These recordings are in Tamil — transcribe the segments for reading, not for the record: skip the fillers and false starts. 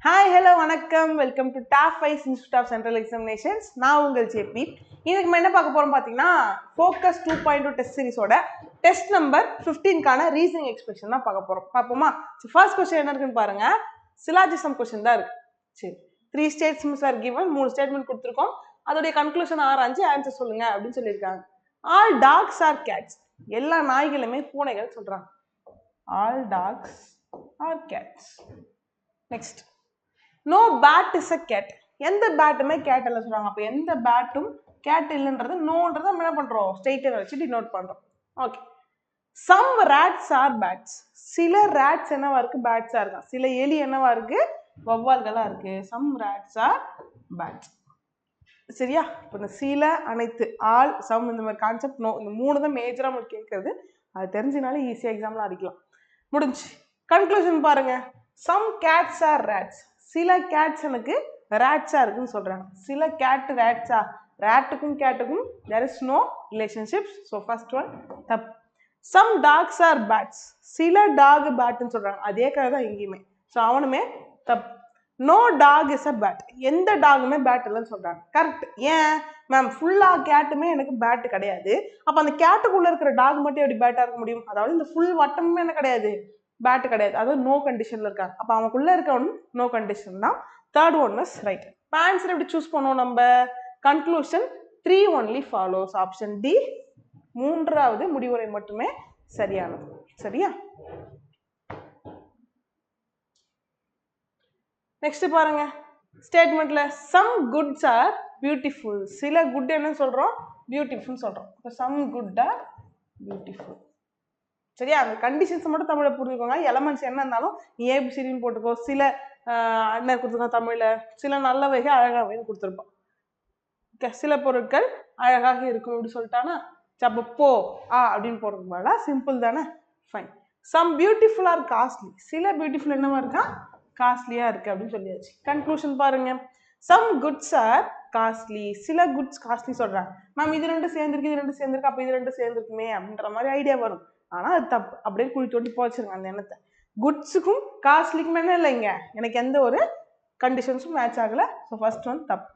ஹாய் ஹலோ வணக்கம் welcome to top 5 institute of central examinations. நான் உங்கள் ஜேபி. இதுக்கு நம்ம என்ன பார்க்க போறோம் பார்த்தீங்கன்னா ஃபோக்கஸ் 2.2 டெஸ்ட் சீரிஸோட டெஸ்ட் நம்பர் 15க்கான ரீசனிங் எக்ஸ்பிரஷன் தான் பார்க்க போறோம். பார்ப்போமா? ஃபர்ஸ்ட் கொஸ்டின் என்ன இருக்குன்னு பாருங்க. சிலாஜிசம் கொஸ்டின் தான் இருக்கு. சரி, 3 ஸ்டேட்மெண்ட்ஸ் ஆர் கிவன், 3 ஸ்டேட்மெண்ட் கொடுத்துருக்கோம். அதோடைய கன்க்ளூஷன் ஆராய்ஞ்சு ஆன்சர் சொல்லுங்க அப்படின்னு சொல்லியிருக்காங்க. ஆல் டாக்ஸ் ஆர் கேட்ஸ், எல்லா நாய்களுமே பூனைகள் சொல்றாங்க. All dogs are cats. Next, no bat is a cat, எந்த பேட்டுமே கேட் இல்லை சொல்றாங்க. அப்போ எந்த பேட்டும் கேட் இல்லைன்றது நோன்றதை நம்ம என்ன பண்றோம், ஸ்ட்ரெயிட்டை வச்சு டினோட் பண்றோம். Okay. Some rats are bats, சில ரேட்ஸ் என்னவா இருக்கு, பேட்ஸா இருக்கா. சில எலி என்னவா இருக்கு, வௌவால்களா இருக்கு. Some rats are bats. சரியா? இப்போ இந்த சில, அனைத்து, ஆல், சம், இந்த மாதிரி கான்செப்ட் நோ, இந்த 3 தான் மேஜரா உங்களுக்கு கேட்கறது. அது தெரிஞ்சினாலே ஈஸியா எக்ஸாம்லாம் அடிக்கலாம். முடிஞ்சு. கன்க்ளூஷன் பாருங்க. சம் கேட்ஸ் ஆர் ரேட்ஸ், சில கேட்ஸ் எனக்கு ரேட்ஸா இருக்குன்னு சொல்றாங்க. சில gate ரேட்ஸா, ரேட்டுக்கும் கேட்டுக்கும் there is no relationship. so first one தப்பு. some dogs are bats, சில டாக் பேட்னு சொல்றாங்க. அதே கதை தான் இங்கேயுமே. ஸோ அவனுமே தப்பு. No dog is a bat, எந்த டாகுமே பேட் இல்லைன்னு சொல்றாங்க. கரெக்ட். ஏன் மேம், ஃபுல்லா கேட்டுமே எனக்கு பேட் கிடையாது, அப்ப அந்த கேட்டுக்குள்ள இருக்கிற டாக் மட்டும் எப்படி பேட்டா இருக்க முடியும்? அதாவது இந்த ஃபுல் வட்டமுமே என்ன கிடையாது, பேட் கிடையாது. அதாவது நோ கண்டிஷன்ல இருக்காங்க. அப்ப அவனுக்குள்ள இருக்கவனும் நோ கண்டிஷன் தான். Third one is right. இப்போ ஆன்சர் எப்படி சூஸ் பண்ணுவோம் நம்ம? Conclusion 3 only follows. Option D, மூன்றாவது முடிவுரை மட்டுமே சரியானது. சரியா? நெக்ஸ்ட் பாருங்க. ஸ்டேட்மெண்ட்ல சம் குட்ஸ் ஆர் பியூட்டிஃபுல், சில குட் என்ன சொல்றோம், பியூட்டிஃபுல் சொல்றோம். இப்போ சம் குட் ஆர் பியூட்டிஃபுல். சரியா? அந்த கண்டிஷன்ஸ் மட்டும் தமிழை புரிஞ்சுக்கோங்க. எலமெண்ட்ஸ் என்ன இருந்தாலும் நீ ஏபிசிடின்னு போட்டுக்கோ. சில என்ன கொடுத்துருக்கோம் தமிழ்ல, சில நல்லவைகள் அழகாகவே கொடுத்துருப்போம். ஓகே, சில பொருட்கள் அழகாக இருக்கும் அப்படி சொல்லிட்டானா, அப்போ போ அப்படின்னு போடுறதுக்கு மேல சிம்பிள் தானே. Fine. Some beautiful are costly, சில பியூட்டிஃபுல் என்னவா இருக்கா, காஸ்ட்லியா இருக்கு அப்படின்னு சொல்லியாச்சு. கன்க்ளூஷன் பாருங்க. சம் குட்ஸ் ஆர் காஸ்ட்லி, சில குட்ஸ் காஸ்ட்லி சொல்றாங்க. மேம் இது ரெண்டு சேர்ந்துருக்கு, இது ரெண்டு சேர்ந்துருக்கு, அப்ப இது ரெண்டு சேர்ந்துருக்குமே அப்படின்ற மாதிரி ஐடியா வரும். ஆனா அது தப்பு. அப்படியே குழி தோண்டி போச்சிருங்க அந்த எண்ணத்தை. குட்ஸுக்கும் காஸ்ட்லிக்கும் என்ன இல்லைங்க, எனக்கு எந்த ஒரு கண்டிஷன்ஸும் மேட்ச் ஆகல. ஸோ ஃபர்ஸ்ட் ஒன் தப்பு.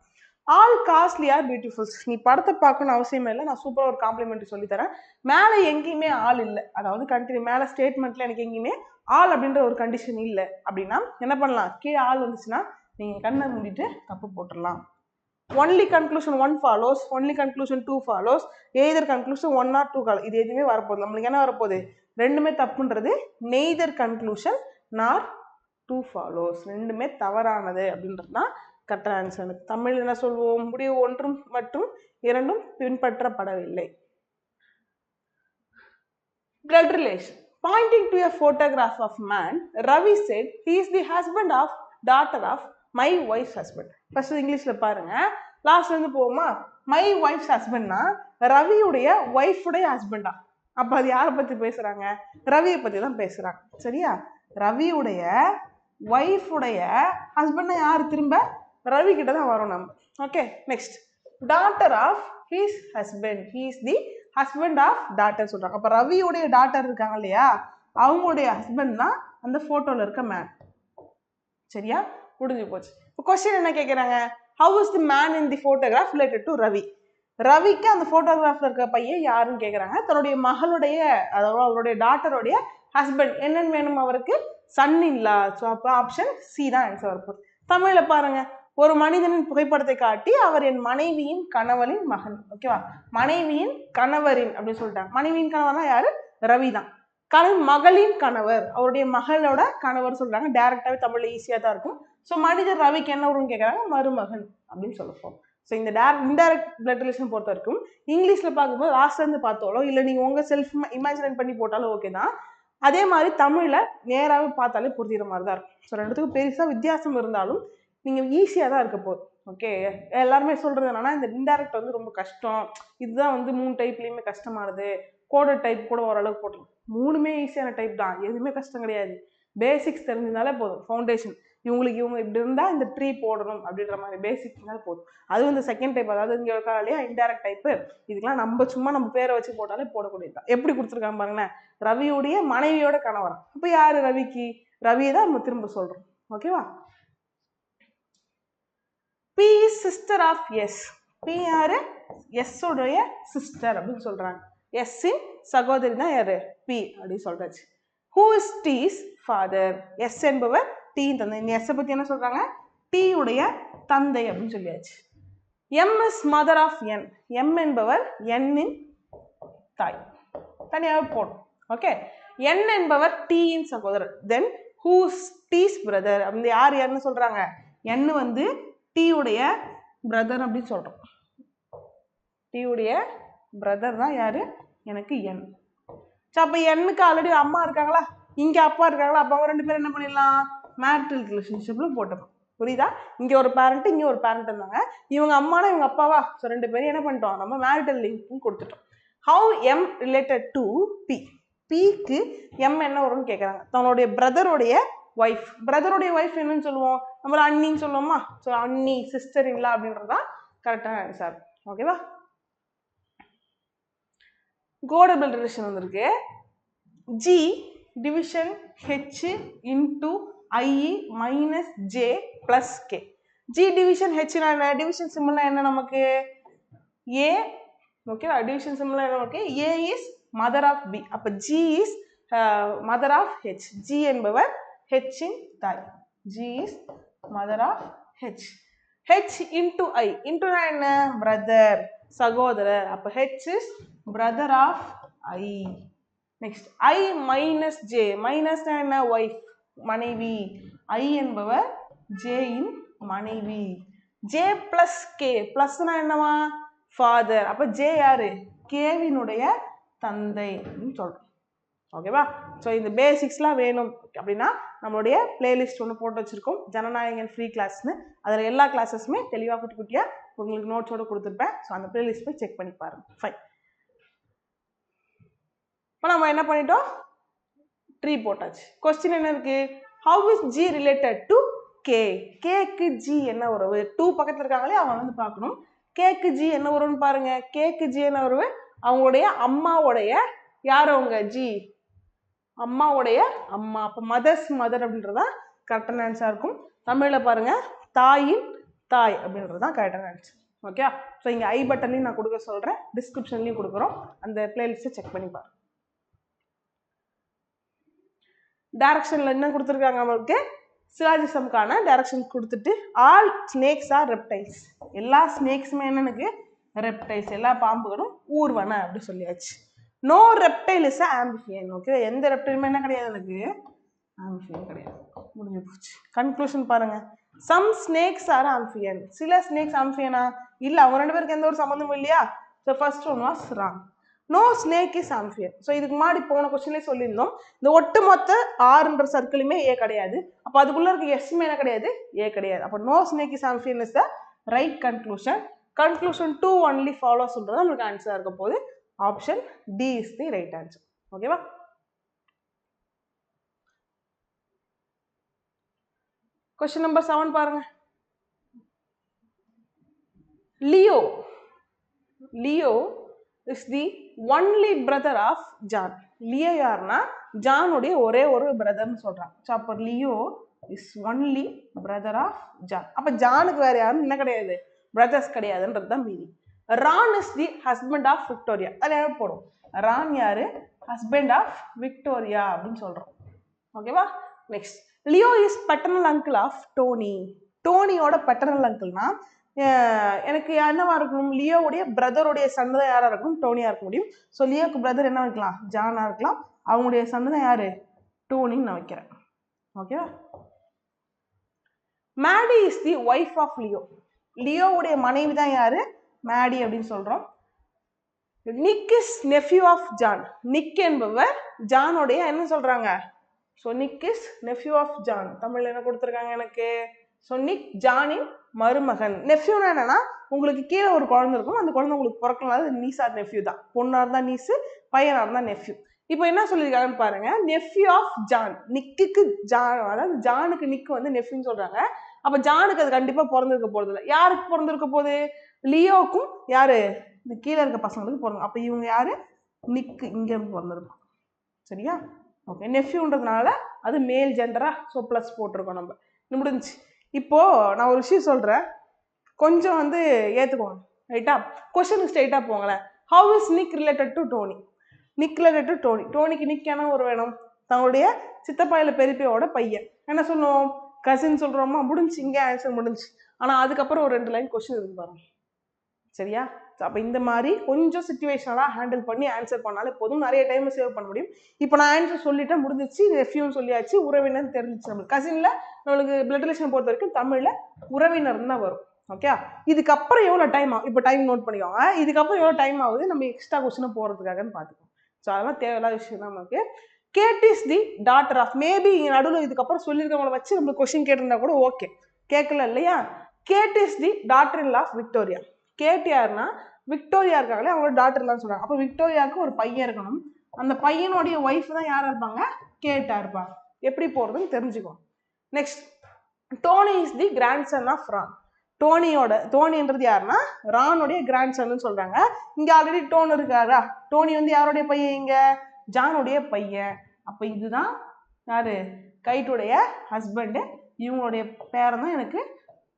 ஆல் காஸ்ட்லி ஆர் பியூட்டிஃபுல்ஸ், நீ படத்தை பார்க்கணும் அவசியமே இல்லை, நான் சூப்பராக ஒரு காம்ப்ளிமெண்ட்ரி சொல்லித்தரேன். மேலே எங்கேயுமே ஆள் இல்லை, அதாவது கண்டினியூ மேலே ஸ்டேட்மெண்ட்ல எனக்கு எங்கேயுமே ஆல் அப்படின்ற ஒரு கண்டிஷன் இல்லை அப்படின்னா என்ன பண்ணலாம், கீழே ஆள் வந்துச்சுன்னா நீங்க கண்ணை மூடிட்டு தப்பு போட்டுடலாம். Only conclusion 1 follows, only conclusion 2 follows, either conclusion 1 or 2 இது எதுவுமே வரப்போகுது. நம்மளுக்கு என்ன வரப்போகுது, ரெண்டுமே தப்புன்றது நெய்தர் கன்க்ளூஷன் நார் 2 follows, ரெண்டுமே தவறானது அப்படின்றது தான் கரெக்டான ஆன்சர். தமிழ் என்ன சொல்வோம், முடிவு 1 மற்றும் 2 பின்பற்றப்படவில்லை. Blood relation. Pointing to a photograph of man, Ravi said he is the husband of daughter of my wife's husband. First இங்கிலீஷ்ல பாருங்க, லாஸ்ட்ல இருந்து போவோமா. மை ஒய்ஃப்ஸ் ஹஸ்பண்ட்னா ரவியுடைய ஒய்ஃபுடைய ஹஸ்பண்டா. அப்ப அது யாரை பத்தி பேசுறாங்க, ரவியை பத்தி தான் பேசுறாங்க. சரியா? ரவியுடைய ஒய்ஃபுடைய ஹஸ்பண்ட்னா யாரு, திரும்ப ரவி கிட்ட தான் வரும் நம்ம. Okay. Next, daughter of his husband, he is the husband of daughter சொல்றாங்க. அப்ப ரவியுடைய டாட்டர் இருக்காங்க இல்லையா, அவங்களுடைய ஹஸ்பண்ட் தான் அந்த போட்டோல இருக்க மேன். சரியா? முடிஞ்சு போச்சு. இப்போ கொஸ்டின் என்ன கேட்குறாங்க, how is the man in the photograph related to Ravi. ரவிக்கு அந்த ஃபோட்டோகிராஃப்ல இருக்க பையன் யாருன்னு கேட்குறாங்க. தன்னுடைய மகளுடைய, அதாவது அவருடைய டாட்டருடைய ஹஸ்பண்ட் என்னன்னு வேணும் அவருக்கு, சன் இன் லா. ஸோ அப்போ ஆப்ஷன் சி தான் ஆன்சர் வரப்போகுது. தமிழில் பாருங்க, ஒரு மனிதனின் புகைப்படத்தை காட்டி அவர் என் மனைவியின் கணவரின் மகன். ஓகேவா? மனைவியின் கணவரின் அப்படின்னு சொல்லிட்டாங்க. மனைவியின் கணவர்னா யாரு, ரவி தான். மகளின் கணவர், அவருடைய மகளோட கணவர் சொல்றாங்க. டைரக்டாவே தமிழ்ல ஈஸியா தான் இருக்கும். ஸோ மனிதர் ரவிக்கு என்ன வரும்னு கேட்கறாங்க, மருமகன் அப்படின்னு சொல்லப்போம். ஸோ இந்த இன்டைரக்ட் பிளட் ரிலேஷன் பொறுத்த வரைக்கும் இங்கிலீஷ்ல பார்க்கும்போது லாஸ்ட்ல இருந்து பார்த்தாலோ இல்லை நீங்க உங்க செல்ஃப் இமேஜினேட் பண்ணி போட்டாலும் ஓகே தான். அதே மாதிரி தமிழ்ல நேராகவே பார்த்தாலே புரியுற மாதிரி தான் இருக்கும். ஸோ ரெண்டுத்துக்கும் பெருசா வித்தியாசம் இருந்தாலும் நீங்க ஈஸியா தான் இருக்க போகுது. ஓகே. எல்லாருமே சொல்றது என்னன்னா, இந்த இன்டைரக்ட் வந்து ரொம்ப கஷ்டம், இதுதான் வந்து 3 டைப்லயுமே கஷ்டமானது, கோடட் டைப் கூட ஓரளவுக்கு போட்டலாம். 3மே ஈஸியான டைப் தான், எதுவுமே கஷ்டம் கிடையாது. பேசிக்ஸ் தெரிஞ்சிருந்தாலே போதும். ஃபவுண்டேஷன் இவங்க இப்படி இருந்தா இந்த ட்ரீ போடணும் அப்படின்ற மாதிரி பேசிக்ஸ் இருந்தாலும் போதும். அதுவும் இந்த செகண்ட் டைப், அதாவது இங்க இருக்கா இல்லையா இன்டைரக்ட் டைப், இதுக்கெல்லாம் நம்ம சும்மா நம்ம பேரை வச்சு போட்டாலே போடக்கூடியதுதான். எப்படி கொடுத்துருக்காங்க பாருங்களேன், ரவியுடைய மனைவியோட கணவன். அப்ப யாரு ரவிக்கு, ரவியை தான் நம்ம திரும்ப சொல்றோம். ஓகேவா? B is sister of S. B யாரு? எஸ் உடைய சிஸ்டர் அப்படின்னு சொல்றாங்க. எஸ் இன் சகோதரி தான் யாரு? பி அப்படின்னு சொல்றாச்சு. Who is T's father? S என்பவர் டி தந்தை. இந்த எஸ் பத்தி என்ன சொல்றாங்க? டி உடைய தந்தை அப்படின்னு சொல்லியாச்சு. M is mother of N. M என்பவர் என் இன் தாய். தனியாக போடும். ஓகே. என் என்பவர் டி இன் சகோதரர். தென் ஹூஸ் டீஸ் பிரதர் அப்படின்னு யார் யாருன்னு சொல்றாங்க? என் வந்து டி உடைய பிரதர் அப்படின்னு சொல்றோம். டி உடைய பிரதர் தான் யாரு? எனக்கு என். அப்ப எண்ணுக்கு ஆல்ரெடி அம்மா இருக்காங்களா, இங்க அப்பா இருக்காங்களா, அப்ப அவங்க ரெண்டு பேரும் என்ன பண்ணிடலாம்? மேரிட்டல் ரிலேஷன்ஷிப்ல போட்டோம். புரியுதா? இங்க ஒரு பேரண்ட், இங்க ஒரு பேரண்ட் இருந்தாங்க. இவங்க அம்மானா இவங்க அப்பாவா? ஸோ ரெண்டு பேரும் என்ன பண்ணிட்டோம்? நம்ம மேரிட்டல் லிங்க் கொடுத்துட்டோம். How M related to B? பிக்கு எம் என்ன வரும்னு கேட்குறாங்க. தன்னுடைய பிரதருடைய ஒய்ஃப். பிரதருடைய ஒய்ஃப் என்னன்னு சொல்லுவோம்? நம்ம அண்ணின்னு சொல்லுவோமா? ஸோ அண்ணி, சிஸ்டர் இல்லா அப்படின்றதான் கரெக்டான ஆன்சர். ஓகேவா? கோடபிள் ரிலேஷன் வந்திருக்கு. G division H into I minus J plus K. G division H division சிம்பிள்னா என்ன நமக்கு? ஏ. ஓகேவா? டிவிஷன் சிம்பிள்னா என்ன நமக்கு? A is mother of B. அப்ப G is mother of H. G என்பவர் ஹெச்சின் தாய். G is mother of H. H into I. இன்டூனா என்ன? பிரதர், சகோதரர். அப்ப H is brother of I. Next I minus J. Minus என்ன? ஒய்ஃப், மனைவி. ஐ என்பவர் ஜே இன் மனைவி. J plus K. பிளஸ்னா என்னவா? ஃபாதர். அப்ப ஜே யாரு? கேவினுடைய தந்தை அப்படின்னு சொல்றோம். ஓகேவா? ஸோ இந்த பேசிக்ஸ்லாம் வேணும் அப்படின்னா நம்மளுடைய பிளேலிஸ்ட் ஒன்று போட்டு வச்சிருக்கோம், ஜனநாயகன் ஃப்ரீ கிளாஸ்னு. அதில் எல்லா கிளாஸஸுமே தெளிவாக குட்டி குட்டியாக உங்களுக்கு நோட்ஸோடு கொடுத்துருப்பேன். ஸோ அந்த பிளேலிஸ்ட் போய் செக் பண்ணி பாருங்க. ஃபைன். இப்போ நம்ம என்ன பண்ணிட்டோம்? ட்ரீ போட்டாச்சு. கொஸ்டின் என்ன இருக்கு? How is G related to K? கேக்கு ஜி என்ன உறவு? டூ பக்கத்தில் இருக்காங்களே அவங்க வந்து பார்க்கணும். கேக்கு ஜி என்ன உறவுன்னு பாருங்க. கேக்கு ஜி என்ன உறவு? அவங்களுடைய அம்மாவுடைய யார்? அவங்க ஜி அம்மாவுடைய அம்மா. அப்போ மதர்ஸ் மதர் அப்படின்றதான் கரெக்டான ஆன்சர் இருக்கும். தமிழில் பாருங்க, தாயின் தாய் அப்படின்றது தான் கரெக்டான ஆன்சர். ஓகே. ஸோ இங்கே ஐ பட்டன்லையும் நான் கொடுக்க சொல்கிறேன், டிஸ்கிரிப்ஷன்லையும் கொடுக்குறோம். அந்த பிளேலிஸ்ட்டை செக் பண்ணி பாருங்க. டைரக்ஷனில் என்ன கொடுத்துருக்காங்க நம்மளுக்கு? சிலாஜிசம்கான டைரக்ஷன் கொடுத்துட்டு ஆல் ஸ்னேக்ஸ் ஆர் ரெப்டைல்ஸ். எல்லா ஸ்னேக்ஸுமே என்னன்னு? ரெப்டைல்ஸ். எல்லா பாம்புகளும் ஊர்வன அப்படி சொல்லியாச்சு. No reptile is amphibian. Okay. எந்த ரெப்டைலுமே என்ன கிடையாது? எனக்கு ஆம்பிஃபியன் கிடையாது. முடிஞ்சு போச்சு. கன்க்ளூஷன் பாருங்க. Some snakes are amphibian. சில ஸ்னேக்ஸ் ஆம்பிஃபியனா? இல்லை, அவங்க ரெண்டு பேருக்கு எந்த ஒரு சம்மந்தமும் இல்லையா? So first one was wrong. No snake is amphibian. So இதுக்கு முன்னாடி போன கொஸ்டின்லேயே சொல்லியிருந்தோம், இந்த ஒட்டுமொத்த ஆறுன்ற சர்க்கிளுமே ஏ கிடையாது. அப்போ அதுக்குள்ள இருக்க எஸ்மே என்ன கிடையாது? ஏ கிடையாது. அப்போ no snake is amphibian is the right conclusion. Conclusion 2 only follows சொல்றது நமக்கு ஆன்சர் இருக்க போது. Option D is the right answer. ஓகேவா? கொஸ்டின் நம்பர் 7 பாருங்க. Leo. Leo is the only brother of John. Leo யாருன்னா ஜானுடைய ஒரே ஒரு பிரதர்னு சொல்றாங்க. ஸோ அப்போ Leo is only brother of John. அப்போ ஜானுக்கு வேற யாரும் என்ன கிடையாது? பிரதர்ஸ் கிடையாதுன்றது தான் meaning. Ron is the husband of Victoria. அதில் போடும். ரான் யாரு? ஹஸ்பண்ட் ஆஃப் விக்டோரியா அப்படின்னு சொல்றோம். ஓகேவா? Next Leo is paternal uncle of Tony. டோனியோட பெட்டர்னல் அங்கிள்னா எனக்கு என்னவா இருக்கணும்? லியோவுடைய பிரதருடைய சன் தான் யாரா இருக்கணும்? டோனியா இருக்க முடியும். ஸோ லியோக்கு பிரதர் என்ன வைக்கலாம்? ஜானா இருக்கலாம். அவங்களுடைய சன் தான் யாரு? டோனின்னு நான் வைக்கிறேன். ஓகேவா? Maddie is the wife of Leo. லியோவுடைய மனைவி தான் யாரு? மேடி அப்படின்னு சொல்றோம். Nick is nephew of John. Nick என்பவர் ஜானுடைய என்ன சொல்றாங்க? So Nick is nephew of John. தமிழ்ல என்ன கொடுத்துருக்காங்க எனக்கு? ஸோ நிக் ஜானின் மருமகன். நெஃப்யூனா என்னன்னா, உங்களுக்கு கீழே ஒரு குழந்தை இருக்கும், அந்த குழந்தை உங்களுக்கு பிறக்கலாம், நீஸ் ஆர் நெஃப்யூ தான். பொண்ணா இருந்தா நீஸு, பையனா இருந்தா நெஃப்யூ. இப்போ என்ன சொல்லியிருக்காங்கன்னு பாருங்க. Nephew of John. நிக்குக்கு ஜான், அதாவது ஜானுக்கு நிக்கு வந்து நெஃப்யூன்னு சொல்றாங்க. அப்ப ஜானுக்கு அது கண்டிப்பா பிறந்திருக்க போறது இல்லை. யாருக்கு பிறந்திருக்க போகுது? லியோக்கும் யாரு? இந்த கீழே இருக்க பசங்களுக்கு பிறந்த. அப்ப இவங்க யாரு? நிக்கு இங்க இருந்து பிறந்திருக்கும். சரியா? ஓகே. நெஃப்யூன்றதுனால அது மேல் ஜெண்டரா, ஸோ பிளஸ் போட்டிருக்கோம் நம்ம. முடிஞ்சு. இப்போ நான் ஒரு விஷயம் சொல்றேன். கொஞ்சம் வந்து ஏற்றுக்கோங்க ரைட்டா. கொஸ்டினுக்கு ஸ்ட்ரைட்டாக போங்களேன். How is Nick related to Tony? Nick related to Tony. டோனிக்கு நிக் என்ன ஒரு வேணும்? தங்களுடைய சித்தப்பா இல்லை பெரியப்பையோட பையன். என்ன சொல்லுவோம்? கசின் சொல்கிறோமா? முடிஞ்சு, இங்கே ஆன்சர் முடிஞ்சு. ஆனால் அதுக்கப்புறம் ஒரு 2 லைன் கொஸ்டின் இருக்கு பாருங்க. சரியா? அப்போ இந்த மாதிரி கொஞ்சம் சிச்சுவேஷனலாக ஹேண்டில் பண்ணி ஆன்சர் பண்ணாலே போதும், நிறைய டைம் சேவ் பண்ண முடியும். இப்போ நான் ஆன்சர் சொல்லிட்டேன், முடிஞ்சிச்சு. ரெஃப்யூன்னு சொல்லியாச்சு, உறவினர் தெரிஞ்சிச்சு. நம்மளுக்கு கசினில் நம்மளுக்கு பிளட் ரிலேஷன் பொறுத்த வரைக்கும் தமிழில் உறவினர் தான் வரும். ஓகே, இதுக்கப்புறம் எவ்வளோ டைம் ஆகும்? இப்போ டைம் நோட் பண்ணிக்கோங்க. இதுக்கப்புறம் எவ்வளோ டைம் ஆகுது நம்ம எக்ஸ்ட்ரா கொஸ்டினை போகிறதுக்காகன்னு பார்த்துக்கோம். ஸோ அதெல்லாம் தேவையில்லாத விஷயம் தான் நமக்கு. Kate is the daughter of, maybe நடுவில் இதுக்கப்புறம் சொல்லியிருக்கவங்களை வச்சு நம்மளுக்கு கொஸ்டின் கேட்டிருந்தா கூட ஓகே, கேட்கல இல்லையா. Kate is the daughter in law of Victoria. Kate யாருன்னா விக்டோரியா இருக்காங்களே, அவங்களோட டாட்டர்லாம் சொல்றாங்க. அப்போ விக்டோரியாவுக்கு ஒரு பையன் இருக்கணும். அந்த பையனுடைய ஒய்ஃப் தான் யாரா இருப்பாங்க? கேட்டா இருப்பாங்க. எப்படி போறதுன்னு தெரிஞ்சுக்கோ. Next, Tony is the grandson of Ron. டோனின்றது யாருன்னா ரானுடைய கிராண்ட் சன்னு சொல்றாங்க. இங்க ஆல்ரெடி டோன் இருக்காரா? டோனி வந்து யாருடைய பையன்? இங்க ஜானுடைய பையன். அப்ப இதுதான் யாரு? கைட்டுடைய ஹஸ்பண்ட். இவங்களுடைய பேரன் தான் எனக்கு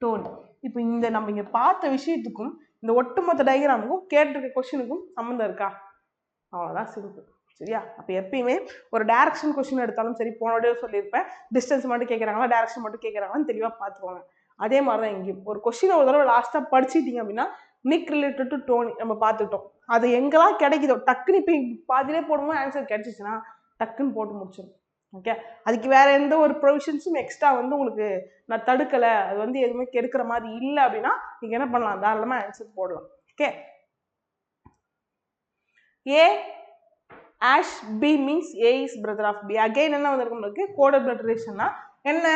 டோனி. இப்போ இந்த நம்ம இங்க பார்த்த விஷயத்துக்கும் இந்த ஒட்டுமொத்த டயக்ராமுக்கும் கேட்டிருக்க கொஸ்டினுக்கும் சம்மந்தம் இருக்கா? அவ்வளோதான், சிம்பிள். சரியா? அப்போ எப்பயுமே ஒரு டைரக்ஷன் கொஸ்டின் எடுத்தாலும் சரி, போனோடய சொல்லியிருப்பேன், டிஸ்டன்ஸ் மட்டும் கேட்குறாங்களா, டைரக்ஷன் மட்டும் கேட்குறாங்களான்னு தெளிவாக பார்த்துக்கோங்க. அதே மாதிரி தான் இங்கேயும் ஒரு கொஸ்டினை ஒரு தடவை லாஸ்ட்டாக படிச்சிட்டிங்க அப்படின்னா, நிக் ரிலேட்டட் டு டோனி நம்ம பார்த்துக்கிட்டோம். அது எங்கெல்லாம் கிடைக்குதோ டக்குன்னு இப்போ பாதிலே போடும்போது ஆன்சர் கிடைச்சிச்சுன்னா டக்குன்னு போட்டு முடிச்சிடும். ஓகே, அதுக்கு வேற எந்த ஒரு ப்ரொவிஷன்ஸும் எக்ஸ்ட்ரா வந்து உங்களுக்கு நான் தடுக்கலை, அது வந்து எதுவுமே கெடுக்கிற மாதிரி இல்லை அப்படின்னா நீங்கள் என்ன பண்ணலாம்? தாராளமாக ஆன்சர் போடலாம். Okay, A hash B means A is brother of B. Again என்ன வந்திருக்கு உங்களுக்கு? கோடட் பிளட் ரிலேஷன்னா என்ன?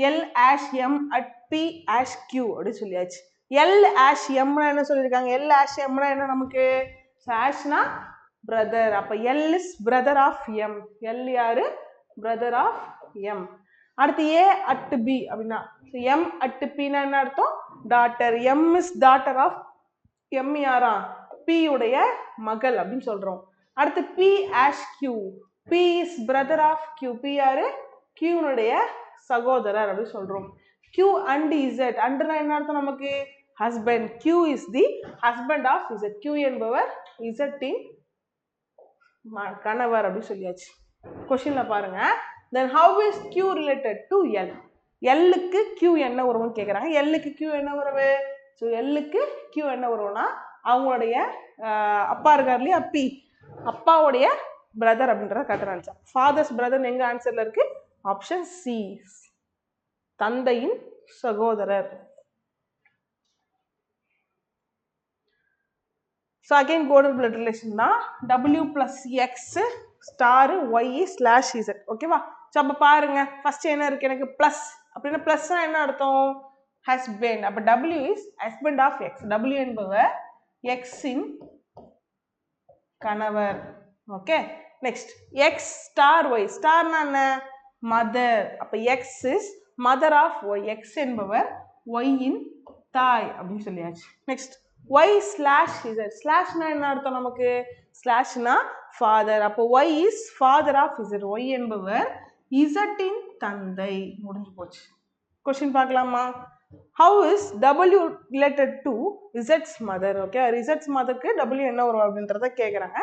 L hash M at P hash Q அப்படின்னு சொல்லியாச்சு. எல் ஆஷ் எம்னா என்ன சொல்லியிருக்காங்க? எல் ஆஷ் எம்னா என்ன நமக்கு? ஆஷ்னா பிரதர். அப்போ L is brother of M. L யாரு? Brother of M. அடுத்து ஏ அட் பி அப்படின்னா எம் அட் பின்னா என்ன அர்த்தம்? Daughter. M is daughter of M யாரா? பி உடைய மகள் அப்படின்னு சொல்றோம். அடுத்து B hash Q. B is brother of Q. B யாரு? கியூனுடைய சகோதரர் அப்படின்னு சொல்றோம். Q and Z. அண்ட்னா என்ன அர்த்தம் நமக்கு? Husband. Q is the husband of Z. Q என்பவர் இசட்டின் கணவர் அப்படின்னு சொல்லியாச்சு. கொஸ்டின்ல பாருங்க. then how is q related to l? l க்கு q என்ன உறவுன்னு கேக்குறாங்க. l க்கு q என்ன உறவு? சோ l க்கு q என்ன உறவுனா அவங்களுடைய அப்பா இருக்கார் இல்லையா, p, அப்பாவுடைய பிரதர் அப்படின்றத கரெக்டான ஆன்சர். ஃபாதர்ஸ் பிரதர் எங்க ஆன்சர்ல இருக்கு? ஆப்ஷன் சி, தந்தையின் சகோதரர். So again coded blood relation தான். W plus X star Y slash Z. ஓகேவா? ஸோ அப்போ பாருங்க, ஃபர்ஸ்ட் என்ன இருக்கு எனக்கு? பிளஸ். அப்படின்னா பிளஸ்னா என்ன அர்த்தம்? ஹஸ்பண்ட். அப்போ W is husband of X. W என்பவர் X இன் கணவர். Okay, next X star Y. ஸ்டார்னா என்ன? மதர். அப்போ X is mother of Y. X என்பவர் Y இன் தாய் அப்படின்னு சொல்லியாச்சு. Next Y slash Z. ஸ்லாஷ்னா என்ன அர்த்தம் நமக்கு? ஸ்லாஷ்னா ஃபாதர். அப்போ Y is father of Z. Y என்பவர் Z இன் தந்தை. முடிஞ்சு போச்சு. கொஸ்டின் பார்க்கலாமா? How is W related to Z's mother? Okay, Z's மதருக்கு W என்ன வரும் அப்படின்றத கேட்குறாங்க.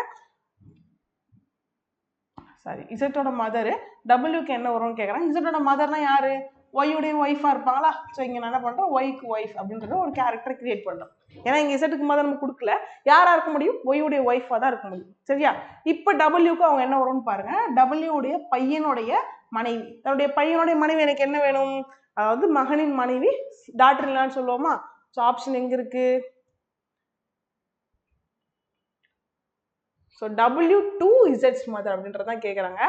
சாரி, இசட்டோட மதர் டபிள்யூக்கு என்ன வரும்னு கேட்குறாங்க. இசட்டோட மதர்னா யாரு? ஒய்யுடைய ஒய்ஃபா இருப்பாங்களா? ஸோ இங்கே நான் என்ன பண்ணுறோம்? ஒய்க்கு ஒய்ஃப் அப்படின்றத ஒரு கேரக்டரை கிரியேட் பண்ணுறோம். ஏன்னா இங்கே இசட்டுக்கு மதர் நம்ம கொடுக்கல, யாரா இருக்க முடியும்? ஒய்யுடைய ஒய்ஃபா தான் இருக்க முடியும். சரியா? இப்போ டபிள்யூக்கு அவங்க என்ன வரும்னு பாருங்க. டபிள்யூடைய பையனுடைய மனைவி. தன்னுடைய பையனுடைய மனைவி எனக்கு என்ன வேணும்? அதாவது மகனின் மனைவி, டாக்டர் இல்லான்னு சொல்லுவோமா? ஸோ ஆப்ஷன் எங்க இருக்கு? So W to Z's mother அப்படின்றதான் கேட்குறாங்க.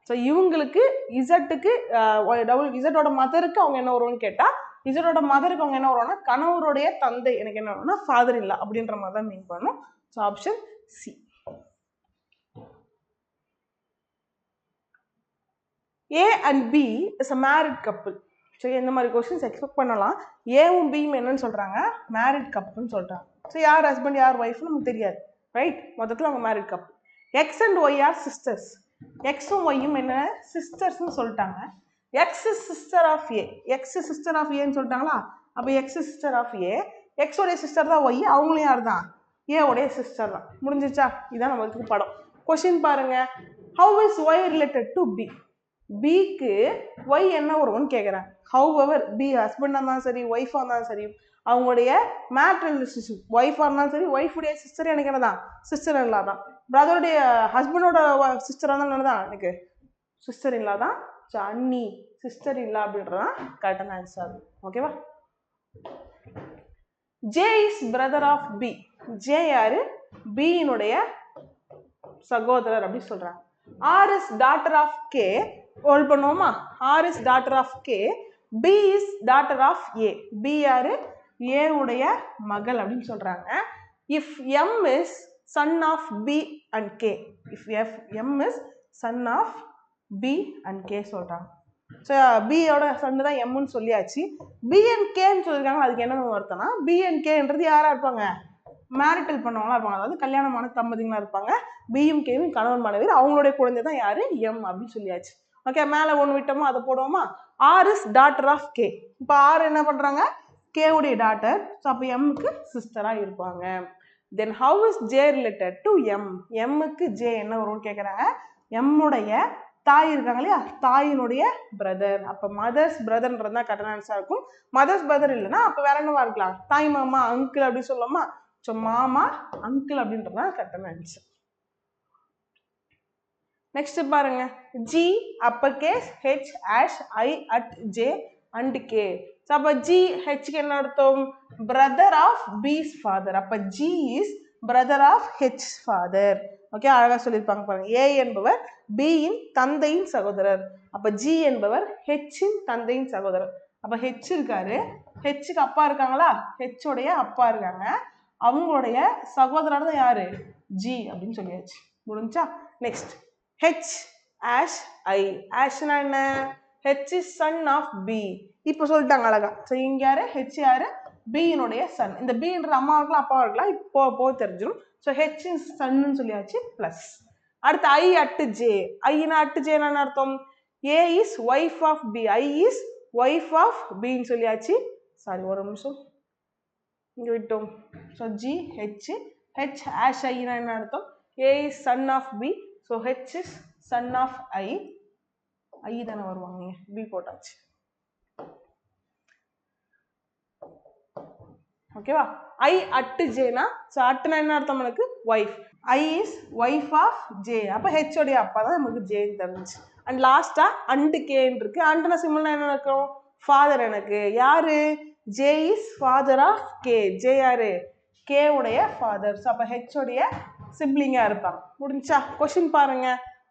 ஸோ இவங்களுக்கு இசட்டுக்கு இசட்டோட மதருக்கு அவங்க என்ன வரும்னு கேட்டால், இசட்டோட மதருக்கு அவங்க என்ன வரும்னா கணவருடைய தந்தை எனக்கு என்ன வரும்னா ஃபாதர் இல்லா அப்படின்ற மாதிரி தான் மீன் பண்ணணும். So option C. A and B is a married couple. So இந்த மாதிரி கொஸ்டின்ஸ் எக்ஸ்பெக்ட் பண்ணலாம். ஏவும் பியும் என்னன்னு சொல்றாங்க? மேரிட் கப்புள்னு சொல்றாங்க. ஸோ யார் ஹஸ்பண்ட் யார் ஒய்ஃப்னு நமக்கு தெரியாது, ரைட்? மொத்தத்தில் அவங்க married couple. X and Y are sisters. எக்ஸும் ஒய்யும் என்ன? சிஸ்டர்ஸ்னு சொல்லிட்டாங்க. X is sister of A. X sister of ஏன்னு சொல்லிட்டாங்களா? அப்போ X sister of A. X உடைய சிஸ்டர் தான் ஒய், அவங்களும் யார் தான் ஏ உடைய சிஸ்டர் தான். முடிஞ்சிச்சா? இதான் நம்மளுக்கு படம். கொஸ்டின் பாருங்க, how is Y related to B? பிக்கு ஒய் என்ன வரும்னு கேட்குறேன். ஹவ் எவர் பி ஹஸ்பண்டாக இருந்தாலும் சரி, ஒய்ஃபாக இருந்தாலும் சரி, அவங்களுடைய மேட்ரல் ரிலேஷன்ஷிப் ஒய்ஃபாக இருந்தாலும் சரி, ஒய்ஃபுடைய சிஸ்டர் எனக்கு என்னதான் சிஸ்டர் இல்லா தான். பிரதருடைய ஹஸ்பண்டோட சிஸ்டராக இருந்தாலும் என்னதான் எனக்கு சிஸ்டர் இல்லா தான். ஸோ அண்ணி சிஸ்டர் இல்லா அப்படின்றதான் கரெக்டான ஆன்சர். ஓகேவா? J is brother of B. J யாரு? பியினுடைய சகோதரர் அப்படின்னு சொல்றாங்க. R is daughter of K. Hold பண்ணுவோமா? R is daughter of K, B is daughter of A. B யாரு? ஏ உடைய மகள் அப்படின்னு சொல்றாங்க. If M is son of B and K. If M is son of B and K சொல்றாங்க. ஸோ பியோட சன்னு தான் எம்னு சொல்லியாச்சு. பி அண்ட் கேன்னு சொல்லியிருக்காங்க. அதுக்கு என்ன அர்த்தம்னா, பி அண்ட் கேன்றது யாரா இருப்பாங்க? மேரிட்டல் பண்ணவங்களா இருப்பாங்க, அதாவது கல்யாணமான தம்பதிகளா இருப்பாங்க. பியும் கேவும் கணவன் மனைவி, அவங்களுடைய குழந்தை தான் யாரு? எம் அப்படின்னு சொல்லியாச்சு. ஓகே, மேலே ஒன்று விட்டோமோ அதை போடுவோமா? R is daughter of K. இப்போ ஆர் என்ன பண்றாங்க? கே உடைய டாட்டர். ஸோ அப்போ எம்முக்கு சிஸ்டரா இருப்பாங்க. Then how is J related to M? எம்முக்கு ஜே என்ன வரும்னு கேட்குறாங்க. எம்முடைய தாய் இருக்காங்க இல்லையா, தாயினுடைய பிரதர். அப்போ மதர்ஸ் பிரதர்ன்றது தான் கரெக்டான ஆன்சரா இருக்கும். மதர்ஸ் பிரதர் இல்லைன்னா அப்போ வேற என்னவா இருக்கலாம்? தாய் மாமா அங்கிள் அப்படின்னு சொல்லலாமா? ஸோ மாமா அங்கிள் அப்படின்றது தான் கரெக்டான ஆன்சர். நெக்ஸ்ட் பாருங்க, G upper case, H hash, I at J and K. அப்ப ஜி ஹெச்க்கு என்ன அர்த்தம்? Brother of his father. அப்ப G is brother of H father. Okay, அழகா சொல்லியிருப்பாங்க பாருங்க. ஏ என்பவர் பியின் தந்தையின் சகோதரர். அப்ப ஜி என்பவர் ஹெச்சின் தந்தையின் சகோதரர். அப்ப ஹெச் இருக்காரு, ஹெச்சுக்கு அப்பா இருக்காங்களா, ஹெச் உடைய அப்பா இருக்காங்க, அவங்களுடைய சகோதரர் தான் யாரு? ஜி அப்படின்னு சொல்லியாச்சு. முடிஞ்சா? Next H hash I. ஆஷ்னா என்ன? H is son of B. இப்போ சொல்லிட்டாங்க அழகா. ஸோ இங்க யாரு? ஹெச் யாரு? பியினுடைய சன். இந்த பின்றது அம்மா இருக்கலாம் அப்பா இருக்கலாம், இப்போ தெரிஞ்சிடும். ஸோ ஹெச் இஸ் சன்னு சொல்லியாச்சு. பிளஸ் அடுத்து ஐ அட் ஜே. ஐனா அட் ஜேனா அர்த்தம்? A is wife of B. I is wife of பின்னு சொல்லியாச்சு. சாரி ஒரு நிமிஷம் இங்க விட்டோம். So G H, H hash ஐனா என்ன அர்த்தம்? A is son of B. So H is son of I. I தானே வருவாங்க, பி போட்டாச்சு. ஓகேவா? ஐ அட் ஜேனா, ஸோ அட்னா என்ன அர்த்தம்? நமக்கு wife. I is wife of J. அப்போ ஹெச் உடைய அப்பா தான் நமக்கு ஜேன்னு தெரிஞ்சு. அண்ட் லாஸ்டா அண்ட் கேன்னு இருக்கு. அண்ட்னா சிம்பிளா என்ன இருக்கும்? ஃபாதர். எனக்கு யாரு? J is father of K. J யாரு? கே உடைய ஃபாதர். ஸோ அப்போ ஹெச் உடைய சிப்ளிங்கா இருப்பாங்க. முடிஞ்சா? கொஸ்டின் பாருங்க,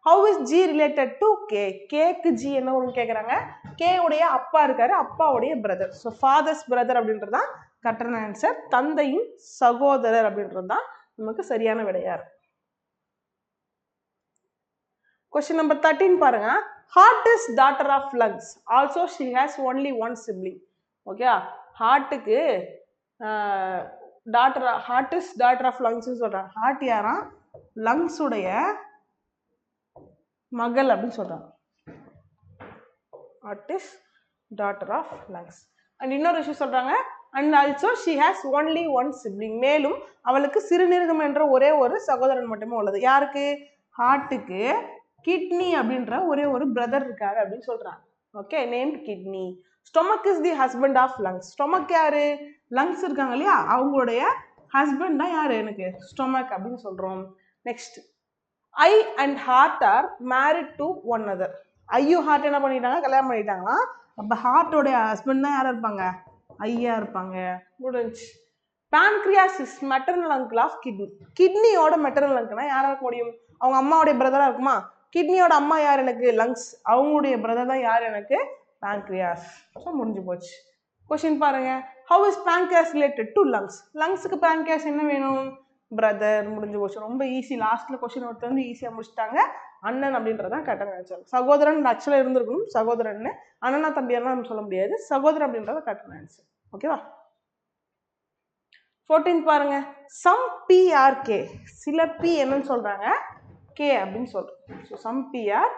how is G related to K? கேக்கு ஜி என்ன வரும்னு கேட்குறாங்க. கே உடைய அப்பா இருக்காரு, அப்பாவுடைய பிரதர். ஸோ ஃபாதர்ஸ் பிரதர் அப்படின்றது தான் கரெக்டான ஆன்சர். தந்தையின் சகோதரர் அப்படின்றது தான் நமக்கு சரியான விடையா இருக்கும். கொஸ்டின் நம்பர் 13 பாருங்க, heart is daughter of lungs, also she has only one sibling. Okay, ஹார்ட்டுக்கு டாட்டர், heart is daughter of lungs சொல்றாங்க. ஹார்ட் யாரா? லங்ஸ் உடைய மகள் அப்படின்னு சொல்றாங்க. Heart is daughter of lungs. And இன்னொரு விஷயம் சொல்றாங்க, and also she has only one sibling. மேலும் அவளுக்கு சிறுநீரகம் என்ற ஒரே ஒரு சகோதரன் மட்டுமே உள்ளது. யாருக்கு? ஹார்ட்டுக்கு கிட்னி அப்படின்ற ஒரே ஒரு பிரதர் இருக்காரு அப்படின்னு சொல்றாங்க. Okay, name kidney. Stomach is the husband of lungs. Stomach யாரு? லங்ஸ் இருக்காங்க இல்லையா, அவங்களுடைய ஹஸ்பண்ட் தான் யாரு? எனக்கு ஸ்டொமக் அப்படின்னு சொல்றோம். Next, I and heart are married to one other. ஐயும் ஹார்ட் என்ன பண்ணிட்டாங்க? கல்யாணம் பண்ணிட்டாங்களா. அப்ப ஹார்ட்டோடைய ஹஸ்பண்ட் தான் யாரா இருப்பாங்க? ஐயா இருப்பாங்க. முடிஞ்சு. pancreas is maternal uncle of kidney. கிட்னியோட மெட்டர்னல் அங்கிள்னா யாரா இருக்க முடியும்? அவங்க அம்மாவுடைய பிரதரா இருக்குமா? கிட்னியோட அம்மா யார் எனக்கு? லங்ஸ். அவங்களுடைய பிரதர் தான் யார் எனக்கு? pancreas. ஸோ முடிஞ்சு போச்சு. கொஸ்டின் பாருங்க, how is pancreas related to lungs? லங்ஸுக்கு pancreas என்ன வேணும்? பிரதர். முடிஞ்சு போச்சு. ரொம்ப ஈஸி. லாஸ்ட்ல கொஸ்டின் ஒருத்தர் வந்து ஈஸியா முடிச்சிட்டாங்க. அண்ணன் அப்படின்றதான் கரெக்டாக ஆன்சர். சகோதரன் ஆக்சுவலா இருந்திருக்கணும், சகோதரன். அண்ணனா தம்பியெல்லாம் நம்ம சொல்ல முடியாது. சகோதரன் அப்படின்றத கரெக்டான ஆன்சர். ஓகேவா? 14 பாருங்க, சம் பி ஆர் கே. சில பி என்னன்னு சொல்றாங்க? கே அப்படின்னு சொல்றோம். So some B are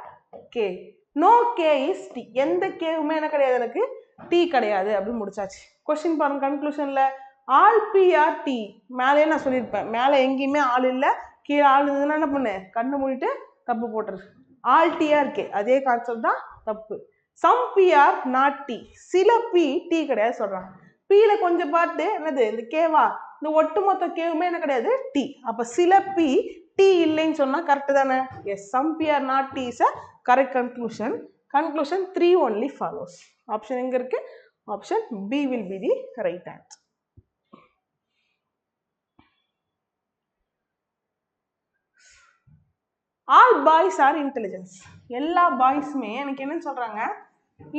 K. No K is T. எந்த கேவுமே என்ன கிடையாது? எனக்கு டி கிடையாது அப்படின்னு முடிச்சாச்சு. கொஸ்டின் பாருங்க, கன்க்ளூஷன்ல ஆல் பிஆர் டி மேலே நான் சொல்லியிருப்பேன், மேலே எங்கேயுமே ஆள் இல்லை, கீழே ஆள் இருந்ததுன்னா என்ன பண்ணு, கண்ணு மூடிட்டு தப்பு போட்டுரு. ஆல் டிஆர் இருக்கே அதே கான்செப்ட் தான் தப்பு. சம் பிஆர் நாட் டி, சில பி டி கிடையாது சொல்றாங்க. பியில கொஞ்சம் பார்த்து என்னது இந்த கேவா, இந்த ஒட்டுமொத்த கேவுமே என்ன கிடையாது டி. அப்ப சில பி டி இல்லைன்னு சொன்னா கரெக்ட் தானே? Yes, some B are not T is a correct conclusion. Conclusion 3 only follows. Option எங்க இருக்கு? Option B will be the right answer. All boys are intelligence. எல்லா பாய்ஸுமே எனக்கு என்னன்னு சொல்றாங்க,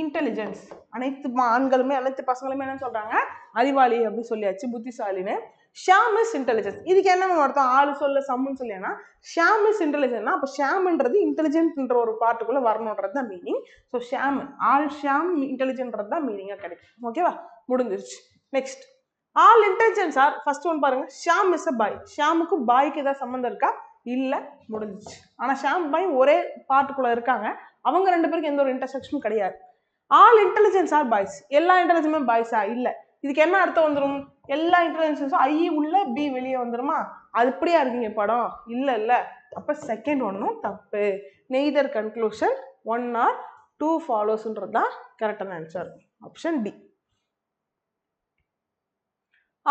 இன்டெலிஜென்ஸ். அனைத்து ஆண்களுமே அனைத்து பசங்களுமே என்ன சொல்றாங்க, அறிவாளி அப்படின்னு சொல்லியாச்சு, புத்திசாலின்னு. Sham is intelligence. இதுக்கு என்ன அர்த்தம்? ஆளு சொல்ல சம்முன்னு சொல்லியானா ஷாம் இஸ் இன்டெலிஜென்ட்னா அப்போ ஷாம்ன்றது இன்டெலிஜென்ட்ன்ற ஒரு பார்ட்டுக்குள்ள வரணுன்றது தான் meaning. So Sham, all Sham இன்டெலிஜென்ட்றது தான் மீனிங்காக கிடைக்கும். ஓகேவா, முடிஞ்சிருச்சு. Next, all intelligence are, first one பாருங்க, ஷாம் இஸ் அ பாய். ஷாமுக்கு பாய்க்கு ஏதாவது சம்மந்தம் இருக்கா? இல்லை, முடிஞ்சிச்சு. ஆனால் ஷாம் பாய் ஒரே பார்ட்டுக்குள்ள இருக்காங்க, அவங்க ரெண்டு பேருக்கு எந்த ஒரு இன்டர்செக்ஷனும் கிடையாது. ஆல் இன்டெலிஜென்ஸ் ஆர் பாய்ஸ், எல்லா இன்டெலிஜென்ஸுமே பாய்ஸா? இல்லை. இதுக்கு என்ன அர்த்தம் வந்துடும்? எல்லா இன்டெலிஜென்ஸும் ஐ உள்ள பி வெளியே வந்துருமா? அது இப்படியா இருக்கீங்க படம்? இல்லை இல்லை. அப்போ செகண்ட் ஒன்றும் தப்பு. நெய்தர் கன்க்ளூஷன் 1 or 2 ஃபாலோஸ்ன்றது தான் கரெக்டான answer. Option D.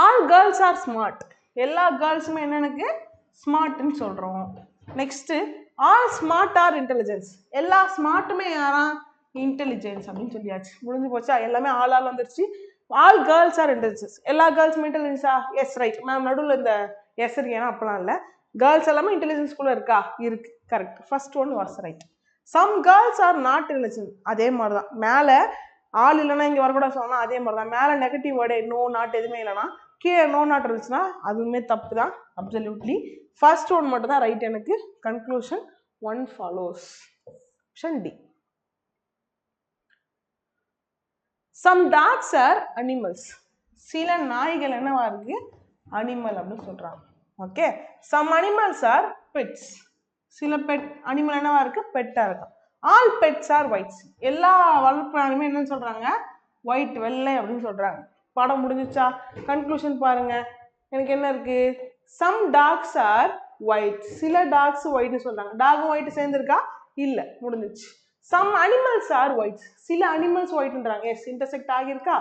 All girls are smart. எல்லா கேர்ள்ஸுமே என்னன்னு ஸ்மார்ட்னு சொல்கிறோம். Next, all smart are intelligence. எல்லா ஸ்மார்ட்டுமே யாரா? இன்டெலிஜென்ஸ் அப்படின்னு சொல்லியாச்சு, முடிஞ்சு போச்சா? எல்லாமே ஆள் வந்துருச்சு. All girls are intelligence. எல்லா கேர்ள்ஸுமே இன்டெலிஜென்ஸா? Yes, right. மேம் நடுவில் இந்த எஸ் இருக்கு, ஏன்னா அப்பெல்லாம் இல்லை. கேர்ள்ஸ் எல்லாமே இன்டெலிஜென்ஸ்குள்ளே இருக்கா? இருக்கு, correct. First one was right. Some girls are not intelligent. அதே மாதிரி தான், மேலே ஆள் இல்லைன்னா இங்கே வரக்கூடாது சொன்னால் அதே மாதிரி தான். மேலே நெகட்டிவ் வேர்டு நோ நாட் எதுவுமே இல்லைன்னா கீழே நோ நாட் இருந்துச்சுன்னா அதுவுமே தப்பு தான். அப்சல்யூட்லி ஃபர்ஸ்ட் ஒன் மட்டும் தான் ரைட். எனக்கு conclusion 1 follows. Option D. Some dogs are animals. சில நாய்கள் என்னவா இருக்கு? அனிமல் அப்படின்னு சொல்றாங்க. Okay, some animals are pets. சில பெட் அனிமல் என்னவா இருக்கு? பெட்டா இருக்கு. All pets are whites. எல்லா வளர்ப்பு அனிமே என்னன்னு சொல்றாங்க? ஒயிட், வெள்ளை அப்படின்னு சொல்றாங்க. படம் முடிஞ்சிச்சா? கன்க்ளூஷன் பாருங்க. எனக்கு என்ன இருக்கு? Some dogs are white. சில டாக்ஸ் ஒயிட்னு சொல்றாங்க. டாகும் ஒயிட் சேர்ந்துருக்கா? இல்ல, முடிஞ்சிச்சு. Some animals are whites. சில அனிமல்ஸ் ஒயிட்ன்றாங்க. எஸ், இன்டர்செக்ட் ஆகியிருக்கா?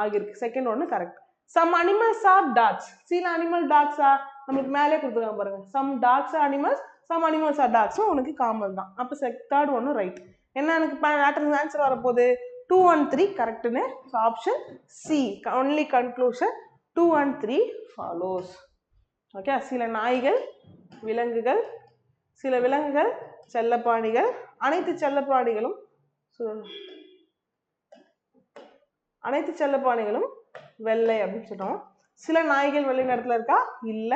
ஆகிருக்கு. செகண்ட் ஒன்று correct. Some animals are dogs. சில அனிமல் டாக்ஸா? நமக்கு மேலே கொடுத்துருக்காங்க பாருங்க. Some dogs are animals, some animals are டாக்ஸும் உனக்கு காமன் தான். அப்போ தேர்ட் ஒன்று ரைட். என்ன எனக்கு ஆன்சர் வரப்போகுது? 2 and 3 கரெக்டுன்னு. So option C only conclusion 2 and 3 follows. Okay, சில நாய்கள் விலங்குகள், சில விலங்குகள் செல்லப்பிராணிகள், அனைத்து செல்லப்பிராணிகளும் வெள்ளை அப்படின்னு சொல்றோம். சில நாய்கள் வெள்ளை நிறத்துல இருக்கா? இல்ல.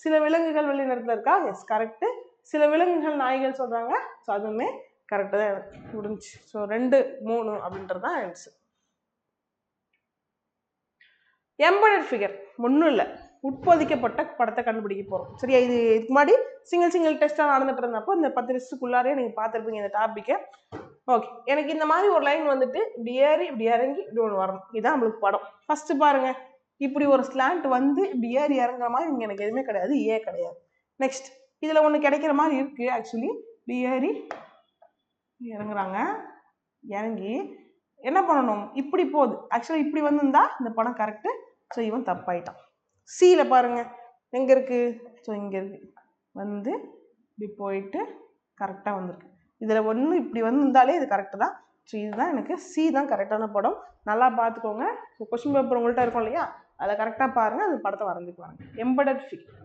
சில விலங்குகள் வெள்ளை நிறத்துல இருக்கா? Yes, correct. சில விலங்குகள் நாய்கள் சொல்றாங்க. ஸோ அதுவுமே கரெக்டாக தான் முடிஞ்சு. ஸோ 2, 3 அப்படின்றது தான் ஆன்சர். எம்பெடட் ஃபிகர் ஒன்றும் இல்லை, உட்பொதிக்கப்பட்ட படத்தை கண்டுபிடிக்க போகிறோம். சரியா? இதுக்கு முன்னாடி சிங்கிள் டெஸ்ட்டாக நடந்துட்டு இருந்தப்போ இந்த 10 டெஸ்ட்டுக்குள்ளாரே நீங்கள் பார்த்துருப்பீங்க இந்த டாப்பிக்கை. ஓகே, எனக்கு இந்த மாதிரி ஒரு லைன் வந்துட்டு இப்படி ஏறி இப்படி இறங்கி இப்படி ஒன்று வரணும். இதுதான் நம்மளுக்கு படம். ஃபர்ஸ்ட் பாருங்க, இப்படி ஒரு ஸ்லாண்ட் வந்து இப்படி ஏறி இறங்குற மாதிரி இங்கே எனக்கு எதுவுமே கிடையாது, ஏ கிடையாது. நெக்ஸ்ட், இதில் ஒன்று கிடைக்கிற மாதிரி இருக்கு. ஆக்சுவலி இப்படி ஏறி இறங்குறாங்க, இறங்கி என்ன பண்ணணும்? இப்படி போகுது. ஆக்சுவலி இப்படி வந்திருந்தா இந்த படம் கரெக்டு. ஸோ இவன் தப்பாயிட்டான். சியில் பாருங்க, எங்கே இருக்கு? ஸோ இங்கே இருக்கு, வந்து இப்படி போயிட்டு கரெக்டாக வந்திருக்கு. இதில் ஒன்று இப்படி வந்திருந்தாலே இது கரெக்டு தான். ஸோ இதுதான் எனக்கு சி தான் கரெக்டான படம். நல்லா பார்த்துக்கோங்க. ஸோ கொஸ்டின் பேப்பர் உங்கள்கிட்ட இருக்கும் இல்லையா, அதில் கரெக்டாக பாருங்கள், அந்த படத்தை வரைஞ்சிக்குவாங்க. Embedded figure.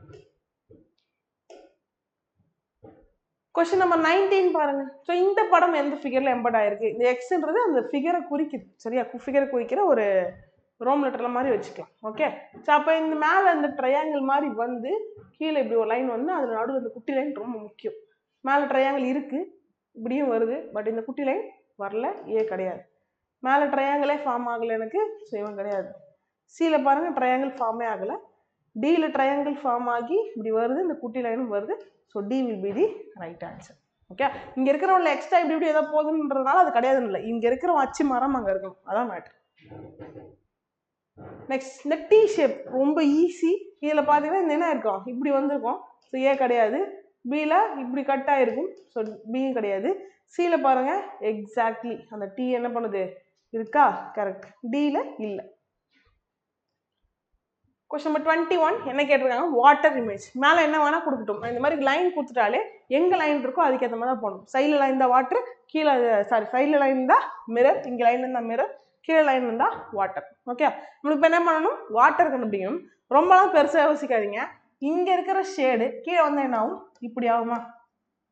கொஸ்டின் நம்பர் 19 பாருங்க. ஸோ இந்த படம் எந்த ஃபிகர்ல எம்பெட் ஆயிருக்கு? இந்த எக்ஸ்ன்றது அந்த ஃபிகரை குறிக்குது. சரியா? ஃபிகரை குறிக்கிற ஒரு ரோம் லெட்டர்ல மாதிரி வச்சுக்கலாம். ஓகே, ஸோ அப்போ இந்த மேலே இந்த ட்ரையாங்கிள் மாதிரி வந்து கீழே இப்படி ஒரு லைன் வந்து அதில் நடுவில் இந்த குட்டி லைன் ரொம்ப முக்கியம். மேலே ட்ரையாங்கிள் இருக்கு, இப்படியும் வருது, பட் இந்த குட்டி லைன் வரல, ஏ கிடையாது. மேலே ட்ரையாங்கிளே ஃபார்ம் ஆகலை எனக்கு, ஸோ இவன் கிடையாது. சியில் பாருங்க, ட்ரையாங்கிள் ஃபார்மே ஆகலை. டியில் ட்ரையாங்கிள் ஃபார்ம் ஆகி இப்படி வருது, இந்த குட்டி லைனும் வருது. So D will be the right answer. Okay, இங்கே இருக்கிறவங்கள எக்ஸ்ட்ரா இப்படி இப்படி ஏதோ போகுதுன்றதுனால அது கிடையாதுன்னு இல்லை, இங்கே இருக்கிற அச்சு மரம் அங்கே இருக்கணும், அதான் மேட்ரு. நெக்ஸ்ட் இந்த டி ஷேப் ரொம்ப ஈஸி. இதில் பார்த்தீங்கன்னா இந்த என்ன இருக்கும், இப்படி வந்திருக்கும். ஸோ ஏ கிடையாது. பியில் இப்படி கட் ஆகிருக்கும். ஸோ பியும் கிடையாது. சியில் பாருங்கள் எக்ஸாக்ட்லி அந்த டி என்ன பண்ணுது இருக்கா, கரெக்ட். டியில் இல்லை. கொஸ்டின் நம்பர் 21 என்ன கேட்டிருக்காங்க, வாட்டர் இமேஜ். மேலே என்ன வேணால் கொடுக்கட்டும். இந்த மாதிரி லைன் கொடுத்துட்டாலே எங்கே லைன் இருக்கோ அதுக்கேற்ற மாதிரி தான் போகணும். சைடில் லைன் தான் வாட்டர், கீழே சைடில் லைன் தான் மிரர், இங்கே லைன் இருந்தால் மிரர், கீழே லைன் இருந்தால் வாட்டர். ஓகே, நம்மளுக்கு இப்போ என்ன பண்ணணும், வாட்டர் கண்டுபிடிக்கணும். ரொம்பலாம் பெருசாக யோசிக்காதீங்க. இங்கே இருக்கிற ஷேடு கீழே வந்தால் என்ன ஆகும், இப்படி ஆகுமா?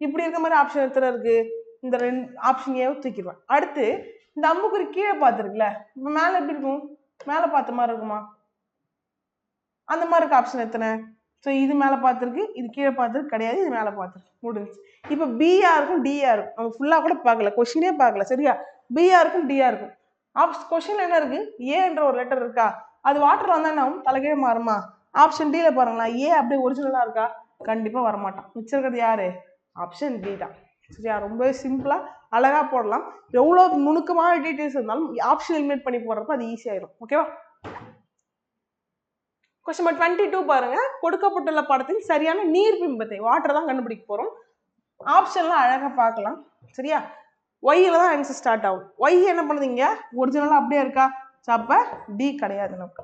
இப்படி இருக்க மாதிரி ஆப்ஷன் எத்தனை இருக்குது, இந்த 2 ஆப்ஷன் ஏவோ தூக்கிடுவேன். அடுத்து இந்த அம்புக்குறி கீழே பார்த்துருக்குல்ல, இப்போ மேலே எப்படி இருக்கும், மேலே பார்த்த மாதிரி இருக்குமா, அந்த மாதிரி இருக்க ஆப்ஷன் எத்தனை? ஸோ இது மேலே பார்த்துருக்கு, இது கீழே பார்த்துருக்கு கிடையாது, இது மேலே பார்த்துருக்கு, முடிஞ்சு. இப்போ பிஆ இருக்கும் டிஆ இருக்கும். நம்ம ஃபுல்லாக கூட பார்க்கல, கொஷினே பார்க்கல, சரியா? பிஆ இருக்கும் டிஆ இருக்கும். கொஷின் என்ன இருக்கு, ஏன்ற ஒரு லெட்டர் இருக்கா, அது வாட்டர் வந்தா என்ன ஆகும், தலைகீழ மாறுமா? ஆப்ஷன் டில பாருங்களா, ஏ அப்படியே ஒரிஜினலா இருக்கா, கண்டிப்பாக வரமாட்டான். மிச்சம் இருக்கிறது யாரு, ஆப்ஷன் டி தான். சரியா? ரொம்பவே சிம்பிளா அழகா போடலாம். எவ்வளோ நுணுக்கமான டீட்டெயில்ஸ் இருந்தாலும் ஆப்ஷன் எலிமினேட் பண்ணி போடுறப்ப அது ஈஸியாயிரும். ஓகேவா? கொஸ்டின் நம்பர் 22 பாருங்க. கொடுக்கப்பட்டுள்ள படத்தில் சரியான நீர் பிம்பத்தை, வாட்டர் தான் கண்டுபிடிக்க போறோம். ஆப்ஷன்லாம் அழகா பார்க்கலாம். சரியா? ஒய்ல தான் ஆன்சர் ஸ்டார்ட் ஆகும். ஒய் என்ன பண்ணுதுங்க, ஒரிஜினலா அப்படியே இருக்கா, அப்ப டி கிடையாது நமக்கு.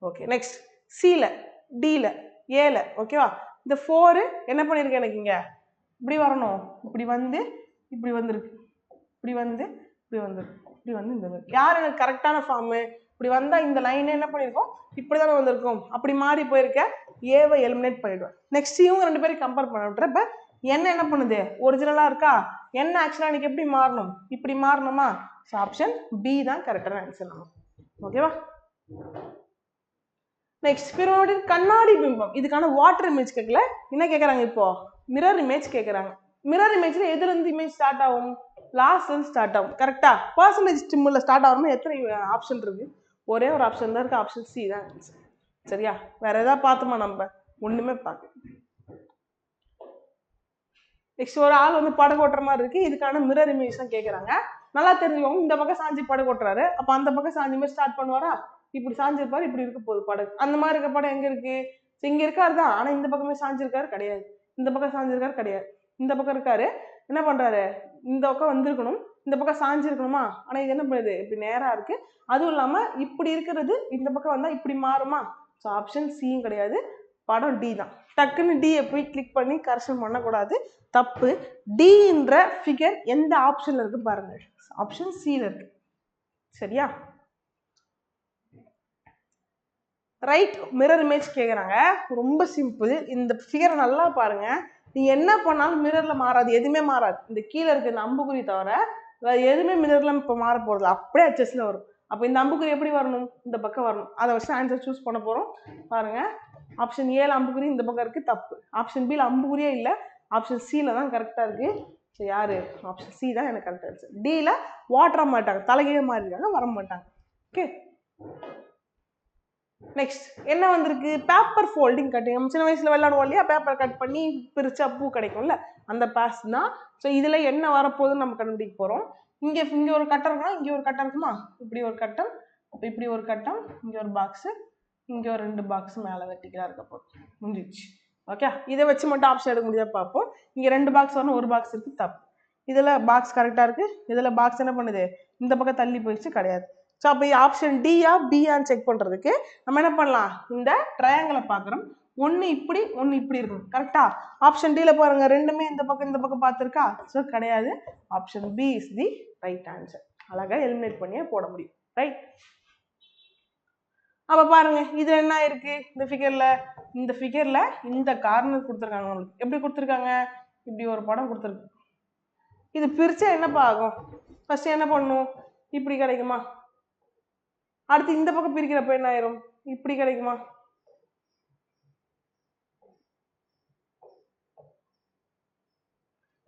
ஓகே, நெக்ஸ்ட் சில, டில, ஏல. ஓகேவா? இந்த 4 என்ன பண்ணிருக்கு, எனக்கு இங்க இப்படி வரணும், இப்படி வந்து இப்படி வந்துருக்கு, இப்படி வந்து இப்படி வந்துருக்கு, இப்படி வந்து இந்த யார் எனக்கு கரெக்டான ஃபார்மு, இப்படி வந்தா இந்த லைன் என்ன பண்ணிருக்கோம், இப்படிதானே வந்திருக்கும். அப்படி மாறி போயிருக்க ஏவை எலிமினேட் பண்ணிடுவேன். நெக்ஸ்ட் இவங்க 2 பேரும் கம்பேர் பண்ண விட்டுறப்ப என்ன பண்ணுது, ஒரிஜினலா இருக்கா, என்ன ஆக்சுவலா எனக்கு எப்படி மாறணும், இப்படி மாறணுமா? ஸோ ஆப்ஷன் பி தான் கரெக்டான ஆன்சர் நம்ம. ஓகேவா? நெக்ஸ்ட் பிறோட கண்ணாடி பிம்பம், இதுக்கான வாட்டர் இமேஜ் கேட்கல, என்ன கேட்கறாங்க இப்போ, மிரர் இமேஜ் கேட்கறாங்க. மிரர் இமேஜ்ல எதுல இருந்து இமேஜ் ஸ்டார்ட் ஆகும், லாஸ்ட்ல இருந்து ஸ்டார்ட் ஆகும். கரெக்டா? பர்சன்டேஜ் சிம்பிள்ல ஸ்டார்ட் ஆகணும்னா எத்தனை ஆப்ஷன் இருக்கு, ஒரே ஒரு ஆப்ஷன் தான் இருக்கு, ஆப்ஷன் சி தான் ஆன்சர். சரியா? வேற ஏதாவது பார்த்தோமா, நம்ம ஒண்ணுமே பார்க்க. நெக்ஸ்ட் ஒரு ஆள் வந்து படகு ஓட்டுற மாதிரி இருக்கு, இதுக்கான மிரர் இமேஜ் தான் கேட்கறாங்க. நல்லா தெரிஞ்சுக்கோங்க, இந்த பக்கம் சாஞ்சி படகு ஓட்டுறாரு, அப்ப அந்த பக்கம் சாஞ்சி மாதிரி ஸ்டார்ட் பண்ணுவாரா, இப்படி சாஞ்சிருப்பாரு, இப்படி இருக்க போகுது படகு. அந்த மாதிரி இருக்க படம் எங்க இருக்கு, இங்க இருக்காரு தான், ஆனா இந்த பக்கமே சாஞ்சிருக்காரு கிடையாது, இந்த பக்கம் சாஞ்சிருக்காரு கிடையாது, இந்த பக்கம் இருக்காரு, என்ன பண்றாரு, இந்த பக்கம் வந்திருக்கணும், இந்த பக்கம் சாஞ்சிருக்கணுமா, ஆனா இது என்ன பண்ணுது, இப்படி நேரா இருக்கு. அதுவும் இல்லாம இப்படி இருக்கிறது இந்த பக்கம் வந்தா இப்படி மாறுமா? ஸோ ஆப்ஷன் சியும் கிடையாது, படம் டி தான். டக்குன்னு டியை போய் கிளிக் பண்ணி கரெக்ஷன் பண்ணக்கூடாது, தப்பு. டின்ற ஃபிகர் எந்த ஆப்ஷன்ல இருக்கு பாருங்க, ஆப்ஷன் சில இருக்கு. சரியா? ரைட் மிரர் இமேஜ் கேட்குறாங்க, ரொம்ப சிம்பிள். இந்த ஃபிகரை நல்லா பாருங்க, நீ என்ன பண்ணாலும் மிரர்ல மாறாது, எதுவுமே மாறாது. இந்த கீழே இருக்க இந்த அம்புக்குறி தவிர வேற எதுவுமே மிரர்ல இப்போ மாற போறது, அப்படியே அச்சஸ்ல வரும். அப்போ இந்த அம்புக்குறி எப்படி வரணும், இந்த பக்கம் வரணும். அதை வச்சு ஆன்சர் சூஸ் பண்ண போறோம். பாருங்க, ஆப்ஷன் ஏல அம்புக்குறி இந்த பக்கம் இருக்கு, தப்பு. ஆப்ஷன் பில அம்புக்குறியே இல்லை, ஆப்ஷன் சில தான் கரெக்டா இருக்கு. ஸோ யாரு, ஆப்ஷன் சி தான் எனக்கு கரெக்டா இருக்கு. டில வாட்டர மாட்டாங்க, தலைகீழ மாறி இருக்காங்க, வர மாட்டாங்க. ஓகே, நெக்ஸ்ட் என்ன வந்திருக்கு, பேப்பர் ஃபோல்டிங் கட்டிங். நம்ம சின்ன வயசுல விளையாடுவோம் இல்லையா, பேப்பர் கட் பண்ணி பிரிச்சா பூ கிடைக்கும்ல, அந்த பாஸ் தான். ஸோ இதுல என்ன வரப்போகுதுன்னு நம்ம கண்டுபிடிக்க போறோம். இங்க ஒரு கட்டம் இருக்குன்னா இங்க ஒரு கட்டம் இருக்குமா, இப்படி ஒரு கட்டம், இப்படி ஒரு கட்டம், இங்க ஒரு பாக்ஸ், இங்க ஒரு 2 பாக்ஸ் மேலே வெட்டிக்கலாம் இருக்க போகுது, முடிஞ்சிச்சு. ஓகே, இதை வச்சு மட்டும் ஆப்ஷன் எடுக்க முடியாது பார்ப்போம். இங்க 2 பாக்ஸ் வரணும், ஒரு பாக்ஸ் இருக்கு, தப்பு. இதுல பாக்ஸ் கரெக்டா இருக்கு, இதுல பாக்ஸ் என்ன பண்ணுது, இந்த பக்கம் தள்ளி போயிடுச்சு, கிடையாது. ஸோ அப்போ ஆப்ஷன் டியா பியான்னு செக் பண்ணுறதுக்கு நம்ம என்ன பண்ணலாம், இந்த ட்ரையாங்கிளை பார்க்குறோம். ஒன்று இப்படி ஒன்று இப்படி இருக்கும், கரெக்டா? ஆப்ஷன் டியில் பாருங்க, ரெண்டுமே இந்த பக்கம் பார்த்துருக்கா, ஸோ கிடையாது. Option B is the right answer. அழகாக எலிமினேட் பண்ணியே போட முடியும். ரைட்? அப்போ பாருங்க, இது என்ன இருக்கு, இந்த ஃபிகர்ல இந்த கார்னர் கொடுத்துருக்காங்க. உங்களுக்கு எப்படி கொடுத்துருக்காங்க, இப்படி ஒரு படம் கொடுத்துருக்கு. இது பிரிச்சா என்னப்பா ஆகும், ஃபர்ஸ்ட் என்ன பண்ணும், இப்படி கிடைக்குமா, அடுத்து இந்த பக்கம் பிரிக்கிறப்ப என்ன ஆயிரும், இப்படி கிடைக்குமா,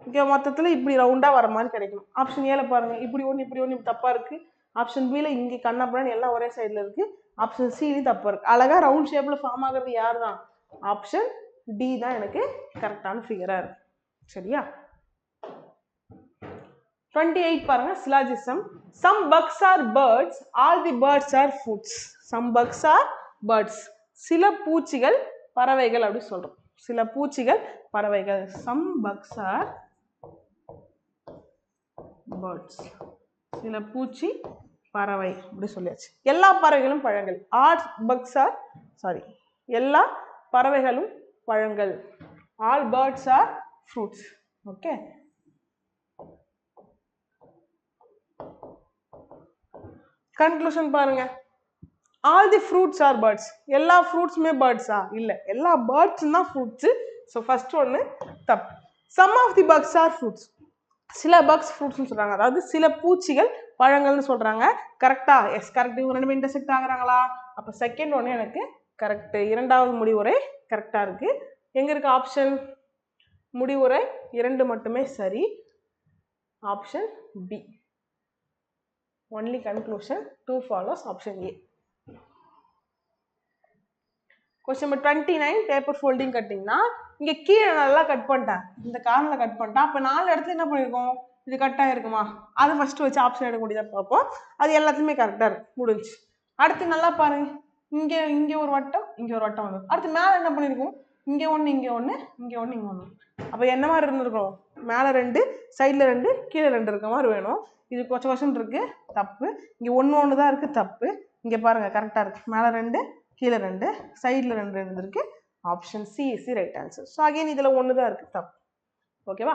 இங்க மொத்தத்துல இப்படி ரவுண்டா வர மாதிரி கிடைக்கும். ஆப்ஷன் ஏல பாருங்க, இப்படி ஒன்று தப்பா இருக்கு. ஆப்ஷன் பில இங்க கண்ணப்படான்னு எல்லாம் ஒரே சைட்ல இருக்கு. ஆப்ஷன் சிலையும் தப்பா இருக்கு. அழகா ரவுண்ட் ஷேப்ல ஃபார்ம் ஆகுறது யார் தான், ஆப்ஷன் டி தான் எனக்கு கரெக்டான ஃபிகரா இருக்கு. சரியா? 28 பாருங்க, syllogism. Some bugs are birds, all the birds are foods. some bugs are birds. சில பூச்சிகள் பறவைகள் அப்படி சொல்றோம். சில பூச்சிகள் பறவைகள். some bugs are birds. சில பூச்சி பறவை அப்படி சொல்லியாச்சு. எல்லா பறவைகளும் பழங்கள். all bugs are எல்லா பறவைகளும் பழங்கள். all birds are fruits. okay. Conclusion பாருங்க. all the fruits are birds. எல்லா ஃப்ரூட்ஸுமே பேர்ட்ஸா? இல்லை, எல்லா பேர்ட்ஸும் தான் ஃப்ரூட்ஸு. ஸோ ஃபர்ஸ்ட் ஒன்று தப்பு. some of the bugs are fruits. சில பக்ஸ் ஃப்ரூட்ஸ்னு சொல்கிறாங்க, அதாவது சில பூச்சிகள் பழங்கள்னு சொல்கிறாங்க. கரெக்டா? Yes correct. இவங்க ரெண்டு இன்டர்செக்ட் ஆகுறாங்களா? அப்போ செகண்ட் ஒன்று எனக்கு கரெக்டு. இரண்டாவது முடிவுரை கரெக்டாக இருக்குது. எங்கே இருக்குது ஆப்ஷன்? முடிவுரை 2 மட்டுமே சரி. Option B. only conclusion 2 follows option A. question number 29 paper folding cuttingனா இங்க கீழே நல்லா கட் பண்ணிட்டேன், இந்த கார்னர்ல கட் பண்ணிட்டேன். அப்ப 4 இடத்துல என்ன பண்ணிருக்கோம்? இது கட் ஆயிருக்குமா? அதை ஃபர்ஸ்ட் வச்சு ஆப்ஷன் எடுக்க முடியாத பார்ப்போம். அது எல்லாத்துமே கரெக்டா இருக்கு, முடிஞ்சு. அடுத்து நல்லா பாருங்க, இங்க ஒரு வட்டம், இங்க ஒரு வட்டம் வந்து. அடுத்து மேல என்ன பண்ணிருக்கோம்? இங்க ஒண்ணு, இங்க ஒண்ணு, இங்க ஒண்ணு, இங்க ஒண்ணு. அப்ப என்ன மாதிரி இருந்திருக்கும்? மேல 2, சைட்ல 2, கீழே 2 இருக்க மாதிரி வேணும். இது கொஸ்டின் இருக்கு, தப்பு. இங்க ஒண்ணு தான் இருக்கு, தப்பு. இங்க பாருங்க கரெக்டா இருக்கு. மேல 2, கீழே 2, சைட்ல 2 இருந்திருக்கு. Option C is the right answer. So again இதுல ஒன்று தான் இருக்கு, தப்பு. ஓகேவா?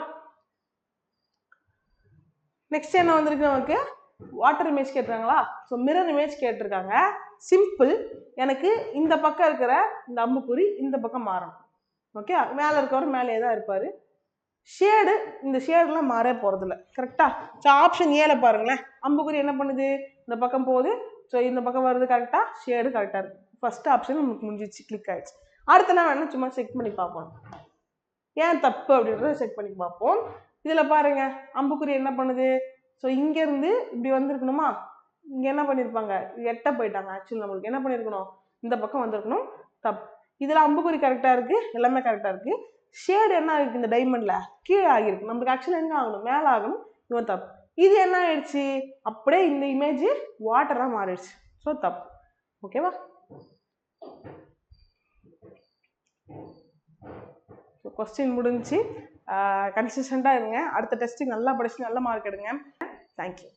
நெக்ஸ்ட் என்ன வந்திருக்கு நமக்கு? வாட்டர் இமேஜ் கேட்டிருக்காங்களா? ஸோ மிரர் இமேஜ் கேட்டிருக்காங்க. சிம்பிள். எனக்கு இந்த பக்கம் இருக்கிற இந்த அம்புக்குறி இந்த பக்கம் மாறணும். ஓகே, மேலே இருக்கவர் மேலே தான் இருப்பாரு. ஷேடு, இந்த ஷேடுலாம் மாறே போறது இல்லை. கரெக்டா? ஸோ ஆப்ஷன் ஏல பாருங்களேன், அம்புக்குறி என்ன பண்ணுது? இந்த பக்கம் போகுது. ஸோ இந்த பக்கம் வருது. கரெக்டா? ஷேடு கரெக்டாக இருக்கு. ஃபர்ஸ்ட் ஆப்ஷன் நமக்கு முடிஞ்சிச்சு, கிளிக் ஆயிடுச்சு. அடுத்தலாம் வேணும் சும்மா செக் பண்ணி பார்ப்போம், ஏன் தப்பு அப்படின்றத செக் பண்ணி பார்ப்போம். இதுல பாருங்க, அம்புக்குறி என்ன பண்ணுது? ஸோ இங்க இருந்து இப்படி வந்திருக்கணுமா? இங்க என்ன பண்ணிருப்பாங்க? எட்ட போயிட்டாங்க. ஆக்சுவலி நம்மளுக்கு என்ன பண்ணிருக்கணும்? இந்த பக்கம் வந்திருக்கணும், தப்பு. இதுல அம்புக்குறி கரெக்டா இருக்கு, எல்லாமே கரெக்டா இருக்கு. ஷேடு என்ன ஆகிருக்கு? இந்த டைமண்ட்ல கீழே ஆகிருக்கு. நம்மளுக்கு ஆக்சுவலி என்ன ஆகணும்? மேல ஆகணும். இவன் தப்பு. இது என்ன ஆயிடுச்சு? அப்படியே இந்த இமேஜ் வாட்டரா மாறிடுச்சு. ஸோ தப்பு. ஓகேவா? கொஸ்டின் முடிஞ்சு. கன்சிஸ்டண்டா இருங்க. அடுத்த டெஸ்ட்டுக்கு நல்லா படிச்சு நல்ல மார்க் எடுங்க. தேங்க்யூ.